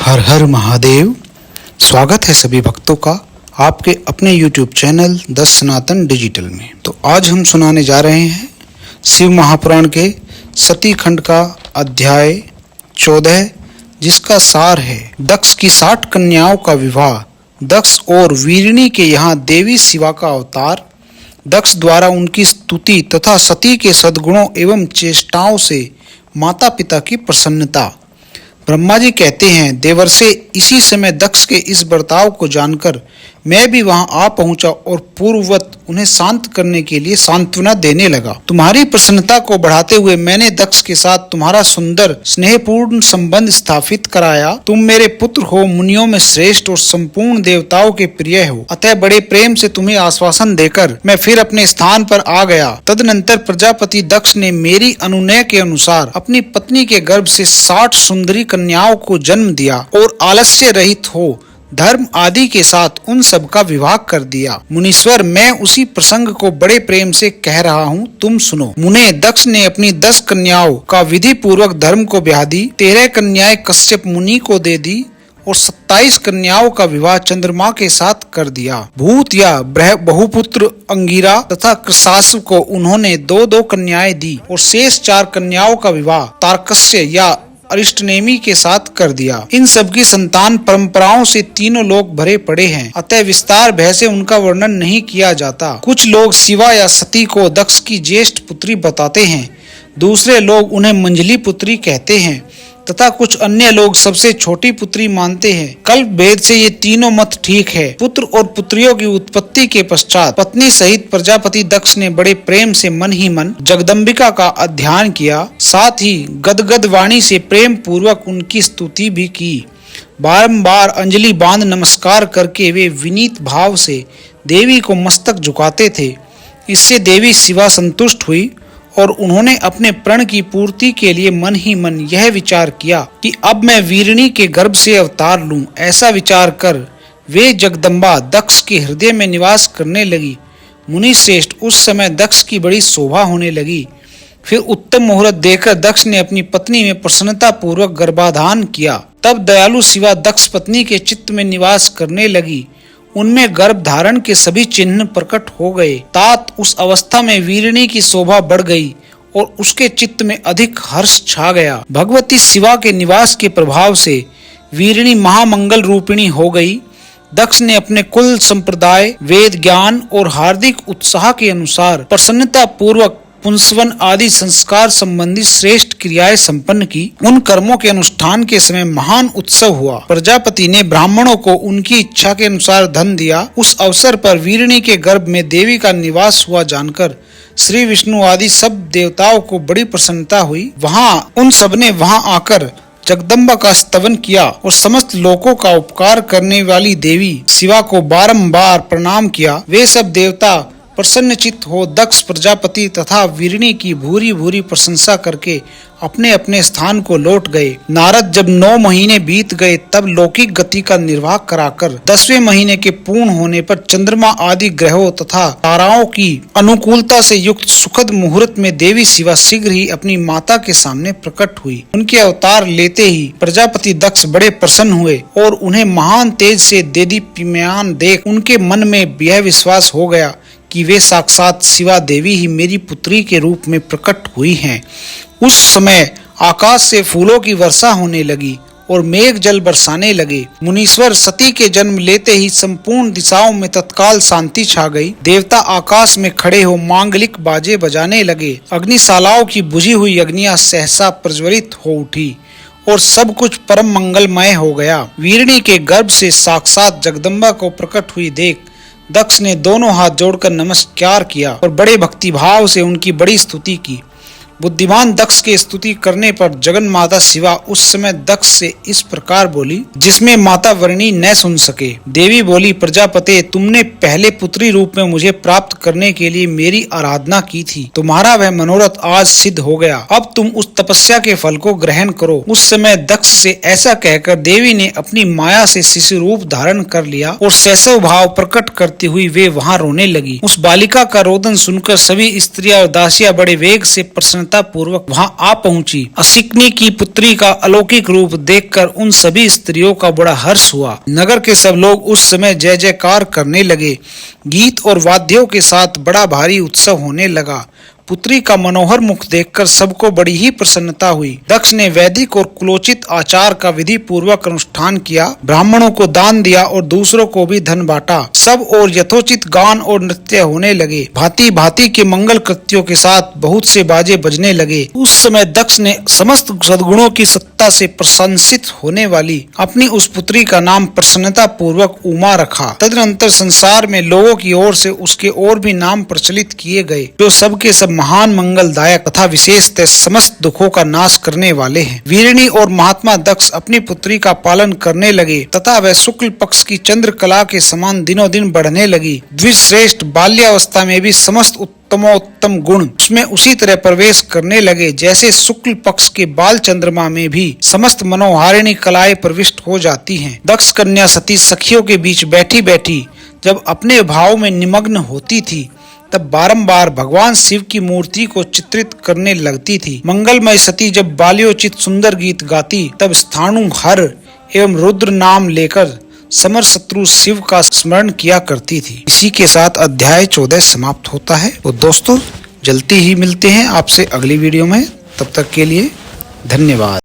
हर हर महादेव। स्वागत है सभी भक्तों का आपके अपने YouTube चैनल 10 सनातन डिजिटल में। तो आज हम सुनाने जा रहे हैं शिव महापुराण के सती खंड का अध्याय 14, जिसका सार है दक्ष की 60 कन्याओं का विवाह। दक्ष और वीरिणी के यहाँ देवी शिवा का अवतार। दक्ष द्वारा उनकी स्तुति तथा सती के सद्गुणों एवं चेष्टाओं से माता पिता की प्रसन्नता। ब्रह्मा जी कहते हैं, देवर्षे इसी समय दक्ष के इस बर्ताव को जानकर मैं भी वहां आ पहुंचा और पूर्ववत उन्हें शांत करने के लिए सांत्वना देने लगा। तुम्हारी प्रसन्नता को बढ़ाते हुए मैंने दक्ष के साथ तुम्हारा सुंदर स्नेहपूर्ण संबंध स्थापित कराया। तुम मेरे पुत्र हो, मुनियों में श्रेष्ठ और संपूर्ण देवताओं के प्रिय हो, अतः बड़े प्रेम से तुम्हें आश्वासन देकर मैं फिर अपने स्थान पर आ गया। तदनंतर प्रजापति दक्ष ने मेरी अनुनय के अनुसार अपनी पत्नी के गर्भ से 60 सुंदरी कन्याओं को जन्म दिया और आलस्य रहित हो धर्म आदि के साथ उन सब का विवाह कर दिया। मुनीश्वर, मैं उसी प्रसंग को बड़े प्रेम से कह रहा हूँ, तुम सुनो। मुने, दक्ष ने अपनी 10 कन्याओं का विधि पूर्वक धर्म को ब्याह दी। 13 कन्याएं कश्यप मुनि को दे दी और 27 कन्याओं का विवाह चंद्रमा के साथ कर दिया। भूत या बहुपुत्र अंगिरा तथा कृशासु को उन्होंने 2-2 कन्याएं दी और शेष 4 कन्याओं का विवाह तारकस्य या अरिष्टनेमी के साथ कर दिया। इन सब की संतान परंपराओं से तीनों लोग भरे पड़े हैं, अतः विस्तार भय से उनका वर्णन नहीं किया जाता। कुछ लोग शिवा या सती को दक्ष की ज्येष्ठ पुत्री बताते हैं, दूसरे लोग उन्हें मंजली पुत्री कहते हैं तथा कुछ अन्य लोग सबसे छोटी पुत्री मानते हैं। कल्प भेद से ये तीनों मत ठीक है। पुत्र और पुत्रियों की उत्पत्ति के पश्चात पत्नी सहित प्रजापति दक्ष ने बड़े प्रेम से मन ही मन जगदम्बिका का अध्ययन किया, साथ ही गदगद वाणी से प्रेम पूर्वक उनकी स्तुति भी की। बारंबार अंजलि बांध नमस्कार करके वे विनीत भाव से देवी को मस्तक झुकाते थे। इससे देवी शिवा संतुष्ट हुई और उन्होंने अपने प्रण की पूर्ति के लिए मन ही मन यह विचार किया कि अब मैं वीरिणी के गर्भ से अवतार लूं। ऐसा विचार कर वे जगदम्बा दक्ष के हृदय में निवास करने लगी। मुनि श्रेष्ठ, उस समय दक्ष की बड़ी शोभा होने लगी। फिर उत्तम मुहूर्त देखकर दक्ष ने अपनी पत्नी में प्रसन्नता पूर्वक गर्भाधान किया। तब दयालु शिवा दक्ष पत्नी के चित्त में निवास करने लगी। उनमें गर्भ धारण के सभी चिन्ह प्रकट हो गए। तात उस अवस्था में वीरिणी की शोभा बढ़ गई और उसके चित्त में अधिक हर्ष छा गया। भगवती शिवा के निवास के प्रभाव से वीरिणी महामंगल रूपिणी हो गई। दक्ष ने अपने कुल संप्रदाय, वेद ज्ञान और हार्दिक उत्साह के अनुसार प्रसन्नता पूर्वक पुंसवन आदि संस्कार संबंधी श्रेष्ठ क्रियाएं संपन्न की। उन कर्मों के अनुष्ठान के समय महान उत्सव हुआ। प्रजापति ने ब्राह्मणों को उनकी इच्छा के अनुसार धन दिया। उस अवसर पर वीरिणी के गर्भ में देवी का निवास हुआ जानकर श्री विष्णु आदि सब देवताओं को बड़ी प्रसन्नता हुई। उन सब ने वहां आकर जगदम्बा का स्तवन किया और समस्त लोकों का उपकार करने वाली देवी शिवा को बारंबार प्रणाम किया। वे सब देवता प्रसन्नचित्त हो दक्ष प्रजापति तथा वीरिणी की भूरी भूरी प्रशंसा करके अपने अपने स्थान को लौट गए। नारद जब 9 महीने बीत गए तब लौकिक गति का निर्वाह कराकर 10वें महीने के पूर्ण होने पर चंद्रमा आदि ग्रहों तथा ताराओं की अनुकूलता से युक्त सुखद मुहूर्त में देवी शिवा शीघ्र ही अपनी माता के सामने प्रकट हुई। उनके अवतार लेते ही प्रजापति दक्ष बड़े प्रसन्न हुए और उन्हें महान तेज से देदीप्यमान देख उनके मन में यह विश्वास हो गया कि वे साक्षात शिवा देवी ही मेरी पुत्री के रूप में प्रकट हुई हैं। उस समय आकाश से फूलों की वर्षा होने लगी और मेघ जल बरसाने लगे। मुनीश्वर, सती के जन्म लेते ही संपूर्ण दिशाओं में तत्काल शांति छा गई। देवता आकाश में खड़े हो मांगलिक बाजे बजाने लगे। अग्निशालाओं की बुझी हुई अग्नियां सहसा प्रज्वलित हो उठी और सब कुछ परम मंगलमय हो गया। वीरिणी के गर्भ से साक्षात जगदम्बा को प्रकट हुई देख दक्ष ने दोनों हाथ जोड़कर नमस्कार किया और बड़े भक्तिभाव से उनकी बड़ी स्तुति की। बुद्धिमान दक्ष के स्तुति करने पर जगन माता शिवा उस समय दक्ष से इस प्रकार बोली, जिसमें माता वर्णी न सुन सके। देवी बोली, प्रजापते, तुमने पहले पुत्री रूप में मुझे प्राप्त करने के लिए मेरी आराधना की थी। तुम्हारा वह मनोरथ आज सिद्ध हो गया। अब तुम उस तपस्या के फल को ग्रहण करो। उस समय दक्ष से ऐसा कहकर देवी ने अपनी माया से शिशु रूप धारण कर लिया और शैशव भाव प्रकट करती हुई वे वहाँ रोने लगी। उस बालिका का रोदन सुनकर सभी स्त्रियां और दासियां बड़े वेग से प्रसन्न प्रसन्नता पूर्वक वहां आ पहुंची। असिकनी की पुत्री का अलौकिक रूप देखकर उन सभी स्त्रियों का बड़ा हर्ष हुआ। नगर के सब लोग उस समय जय जयकार करने लगे। गीत और वाद्यों के साथ बड़ा भारी उत्सव होने लगा। पुत्री का मनोहर मुख देखकर सबको बड़ी ही प्रसन्नता हुई। दक्ष ने वैदिक और कुलोचित आचार का विधि पूर्वक अनुष्ठान किया, ब्राह्मणों को दान दिया और दूसरों को भी धन बांटा। सब और यथोचित गान और नृत्य होने लगे। भांति भांति के मंगल कृत्यों के साथ बहुत से बाजे बजने लगे। उस समय दक्ष ने समस्त सद्गुणों की सत्ता से प्रशंसित होने वाली अपनी उस पुत्री का नाम प्रसन्नता पूर्वक उमा रखा। तदनंतर संसार में लोगों की ओर से उसके और भी नाम प्रचलित किए गए, जो सबके सब महान मंगलदायक तथा विशेषतः समस्त दुखों का नाश करने वाले हैं। वीरिणी और महात्मा दक्ष अपनी पुत्री का पालन करने लगे तथा वह शुक्ल पक्ष की चंद्र कला के समान दिनों दिन बढ़ने लगी। द्विश्रेष्ठ बाल्यावस्था में भी समस्त उत्तमोत्तम गुण उसमें उसी तरह प्रवेश करने लगे जैसे शुक्ल पक्ष के बाल चंद्रमा में भी समस्त मनोहारिणी कलाएं प्रविष्ट हो जाती हैं। दक्ष कन्या सती सखियों के बीच बैठी बैठी जब अपने भाव में निमग्न होती थी, तब बारंबार भगवान शिव की मूर्ति को चित्रित करने लगती थी। मंगलमय सती जब बाल्योचित सुंदर गीत गाती, तब स्थाणु हर एवं रुद्र नाम लेकर समर शत्रु शिव का स्मरण किया करती थी। इसी के साथ अध्याय 14 समाप्त होता है। तो दोस्तों, जल्दी ही मिलते हैं आपसे अगली वीडियो में। तब तक के लिए धन्यवाद।